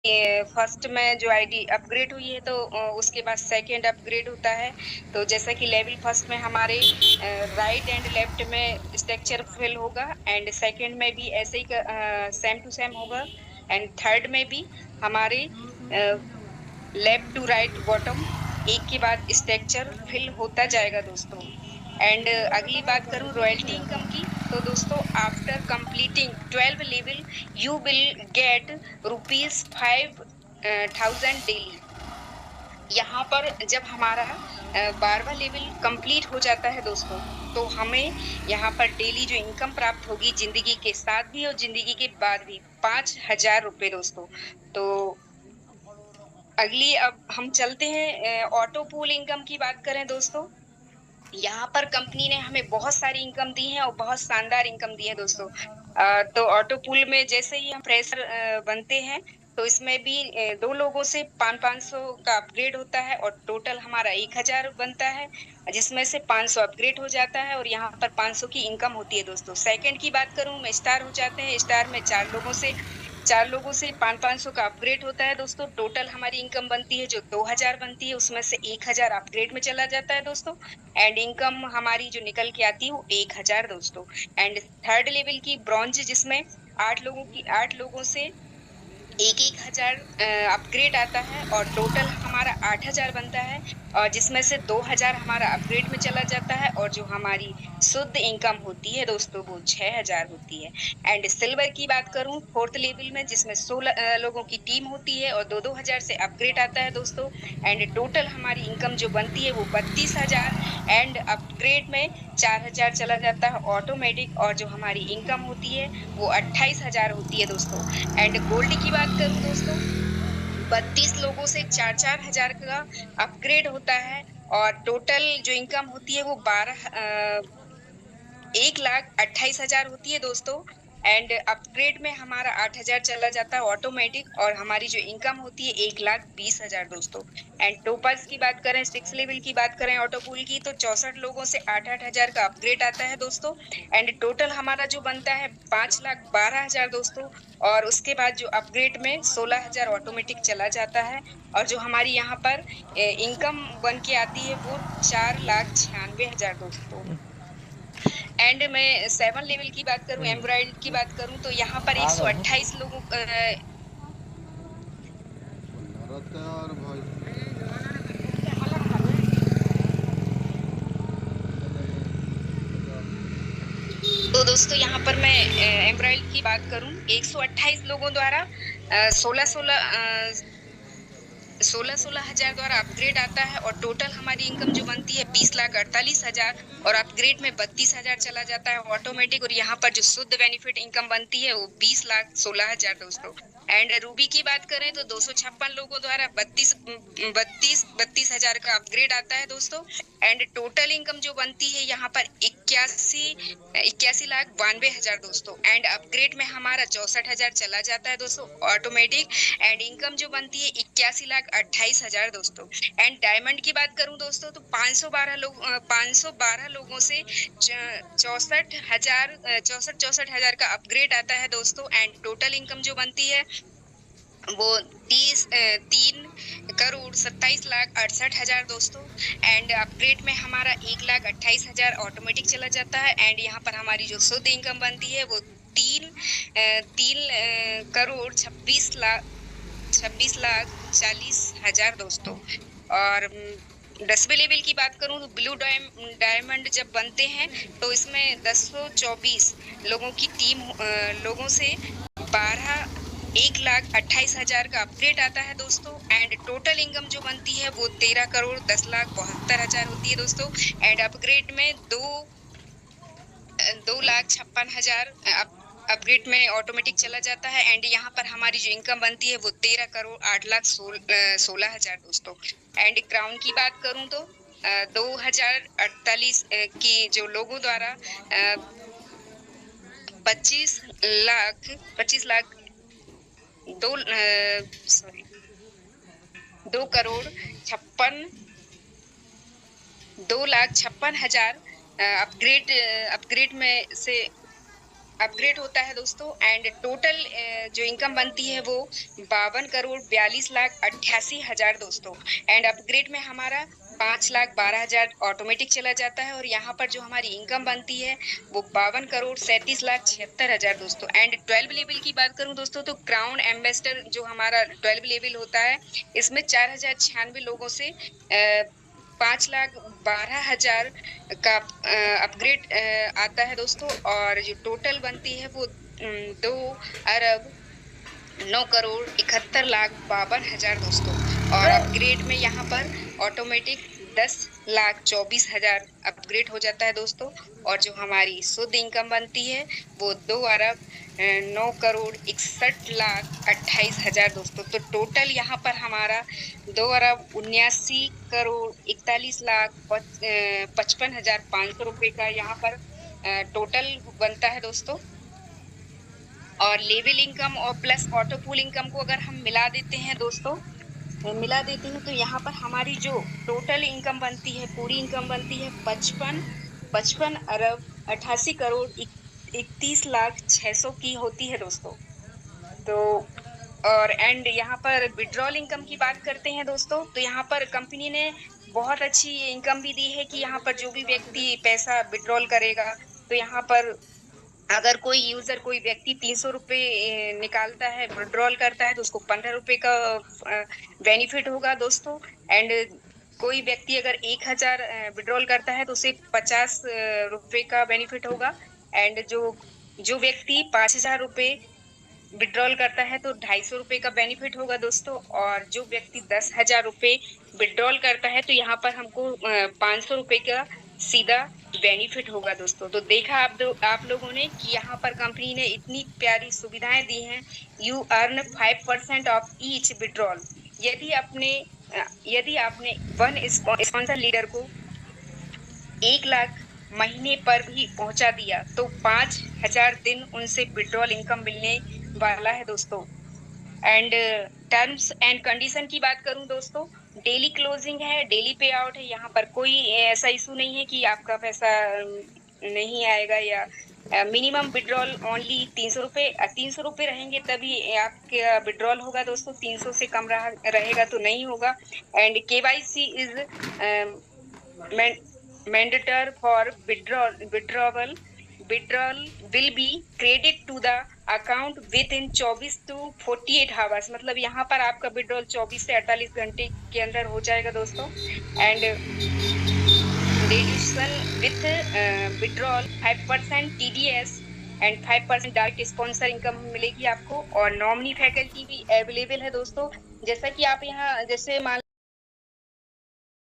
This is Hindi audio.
फर्स्ट में जो आईडी अपग्रेड हुई है तो उसके बाद सेकंड अपग्रेड होता है। तो जैसा कि लेवल फर्स्ट में हमारे राइट एंड लेफ्ट में स्ट्रक्चर फिल होगा एंड सेकंड में भी ऐसे ही सेम टू सेम होगा एंड थर्ड में भी हमारे लेफ्ट टू राइट बॉटम एक के बाद स्ट्रक्चर फिल होता जाएगा दोस्तों। एंड अगली बात करूं रॉयल्टी इनकम की, तो दोस्तों after completing 12 level you will get ₹5,000 daily. यहाँ पर जब हमारा 12वां लेवल कंप्लीट हो जाता है दोस्तों, तो हमें यहाँ पर डेली जो इनकम प्राप्त होगी जिंदगी के साथ भी और जिंदगी के बाद भी ₹5,000 दोस्तों। तो अगली अब हम चलते हैं ऑटो पूल इनकम की बात करें दोस्तों। यहाँ पर कंपनी ने हमें बहुत सारी इनकम दी है और बहुत शानदार इनकम दी है दोस्तों। तो ऑटो पूल में जैसे ही हम फ्रेशर बनते हैं तो इसमें भी 2 लोगों से 500 का अपग्रेड होता है और टोटल हमारा 1000 बनता है, जिसमें से 500 अपग्रेड हो जाता है और यहाँ पर 500 की इनकम होती है दोस्तों। सेकंड की बात करूं मैं, स्टार हो जाते हैं। स्टार में 4 लोगों से 500 का अपग्रेड होता है दोस्तों। टोटल हमारी इनकम बनती है जो 2000 बनती है, उसमें से 1000 अपग्रेड में चला जाता है दोस्तों एंड इनकम हमारी जो निकल के आती है वो 1000 दोस्तों। एंड थर्ड लेवल की ब्रॉन्ज, जिसमें 8 लोगों से 1,000 अपग्रेड आता है और टोटल हमारा 8,000 बनता है और जिसमें से 2,000 हमारा अपग्रेड में चला जाता है और जो हमारी शुद्ध इनकम होती है दोस्तों वो 6,000 होती है। एंड सिल्वर की बात करूं फोर्थ लेवल में, जिसमें 16 लोगों की टीम होती है और 2-2 हजार से अपग्रेड आता है दोस्तों एंड टोटल हमारी इनकम जो बनती है वो 32,000 एंड अपग्रेड में 4,000 चला जाता है ऑटोमेटिक और जो हमारी इनकम होती है वो 28,000 होती है दोस्तों। एंड गोल्ड की बात करूं दोस्तों, 32 लोगों से 4-4 हजार का अपग्रेड होता है और टोटल जो इनकम होती है वो 1,28,000 होती है दोस्तों एंड अपग्रेड में हमारा 8,000 चला जाता है ऑटोमेटिक और हमारी जो इनकम होती है 1,20,000 दोस्तों। एंड टोपर्स की बात करें, 6 लेवल की बात करें ऑटो पूल की, तो 64 लोगों से 8-8 हजार का अपग्रेड आता है दोस्तों एंड टोटल हमारा जो बनता है 5,12,000 दोस्तों और उसके बाद जो अपग्रेड में 16,000 ऑटोमेटिक चला जाता है और जो हमारी यहाँ पर इनकम बन के आती है वो 4,96,000 दोस्तों। एंड मैं 7 लेवल की बात करूं, एम्ब्रॉयड की बात करूं, तो यहाँ पर 128 लोगों तो दोस्तों यहाँ पर मैं एम्ब्रॉयड की बात करूं, 128 लोगों द्वारा 16 हजार द्वारा अपग्रेड आता है और टोटल हमारी इनकम जो बनती है 20,48,000 और अपग्रेड में 32,000 चला जाता है ऑटोमेटिक और यहाँ पर जो शुद्ध बेनिफिट इनकम बनती है वो 20,16,000 दोस्तों। एंड रूबी की बात करें तो 256 लोगों द्वारा 32,हजार का अपग्रेड आता है दोस्तों एंड टोटल इनकम जो बनती है यहाँ पर 81,92,000 दोस्तों एंड अपग्रेड में हमारा 64,000 चला जाता है दोस्तों ऑटोमेटिक एंड इनकम जो बनती है 81,28,000 दोस्तों। एंड डायमंड की बात करूं दोस्तों तो 512 लोगों से 64,000 का अपग्रेड आता है दोस्तों एंड टोटल इनकम जो बनती है वो 3,27,68,000 दोस्तों एंड अपग्रेड में हमारा 1,28,000 ऑटोमेटिक चला जाता है एंड यहाँ पर हमारी जो शुद्ध इनकम बनती है वो 3,40,000 दोस्तों। और 10वें लेवल की बात करूं तो ब्लू डायमंड जब बनते हैं तो इसमें 1,224 लोगों से 1,28,000 का अपग्रेड आता है दोस्तों एंड टोटल इनकम जो बनती है वो 13,10,72,000 होती है दोस्तों एंड अपग्रेड में 2,56,000 अपग्रेड में ऑटोमेटिक चला जाता है एंड यहाँ पर हमारी जो इनकम बनती है वो 13,08,16,000 दोस्तों। एंड क्राउन की बात करूं तो 2,048 की जो लोगों द्वारा 25 लाख 2,56,000 अपग्रेड में से अपग्रेड होता है दोस्तों। एंड टोटल जो इनकम बनती है वो 52,42,88,000 दोस्तों। एंड अपग्रेड में हमारा 5,12,000 ऑटोमेटिक चला जाता है। और यहाँ पर जो हमारी इनकम बनती है वो 52,37,76,000 दोस्तों। एंड 12 लेवल की बात करूं दोस्तों तो क्राउन एम्बेसडर जो हमारा 12 लेवल होता है, इसमें 4,096 लोगों से 5,12,000 का अपग्रेड आता है दोस्तों। और जो टोटल बनती है वो 2,09,71,52,000 दोस्तों। और अपग्रेड में यहाँ पर ऑटोमेटिक 10,24,000 अपग्रेड हो जाता है दोस्तों। और जो हमारी शुद्ध इनकम बनती है वो 2,09,61,28,000 दोस्तों। तो टोटल यहाँ पर हमारा 2,79,61,55,500 रुपए का यहाँ पर टोटल बनता है दोस्तों। और लेवल इनकम और प्लस ऑटो पूल इनकम को अगर हम मिला देते हैं दोस्तों, तो यहाँ पर हमारी जो टोटल इनकम बनती है, पूरी इनकम बनती है 55,88,61,600 की होती है दोस्तों। तो और एंड यहाँ पर विड्रॉल इनकम की बात करते हैं दोस्तों, तो यहाँ पर कंपनी ने बहुत अच्छी इनकम भी दी है कि यहाँ पर जो भी व्यक्ति पैसा विड्रॉल करेगा, तो यहाँ पर अगर कोई यूजर, कोई व्यक्ति 300 रुपए निकालता है, विड्रॉल करता है, तो उसको 15 रुपए का बेनिफिट होगा दोस्तों। एंड कोई व्यक्ति अगर 1,000 विड्रॉल करता है तो उसे 50 रुपए का बेनिफिट होगा। एंड जो व्यक्ति 5,000 रुपए विड्रॉल करता है तो 250 रुपए का बेनिफिट होगा दोस्तों। और जो व्यक्ति 10,000 रुपए विड्रॉल करता है तो यहाँ पर हमको 500 रुपए का सीधा बेनिफिट होगा दोस्तों। तो देखा आप लोगों ने कि यहाँ पर कंपनी ने इतनी प्यारी सुविधाएं दी हैं। You earn 5% of each withdrawal. यदि आपने वन स्पॉन्सर लीडर को 1 लाख महीने पर भी पहुंचा दिया तो 5,000 दिन उनसे विड्रॉल इनकम मिलने वाला है दोस्तों। एंड टर्म्स एंड कंडीशन की बात करूं दोस्तों, डेली क्लोजिंग है, डेली पे आउट है। यहाँ पर कोई ऐसा इशू नहीं है कि आपका पैसा नहीं आएगा, या मिनिमम विड्रॉल ओनली 300 रुपए 300 रुपए रहेंगे तभी आपका विड्रॉल होगा दोस्तों। 300 से कम रहेगा तो नहीं होगा। And KYC is mandatory for withdrawal will be credited to the account within 24 to 48 hours। मतलब यहाँ पर आपका विड्रॉल 24 से 48 घंटे के अंदर हो जाएगा दोस्तों। And reduction with withdrawal 5% TDS and 5% direct sponsor income मिलेगी आपको। और नॉमिनी फैकल्टी भी अवेलेबल है दोस्तों। जैसा कि आप यहाँ जैसे मान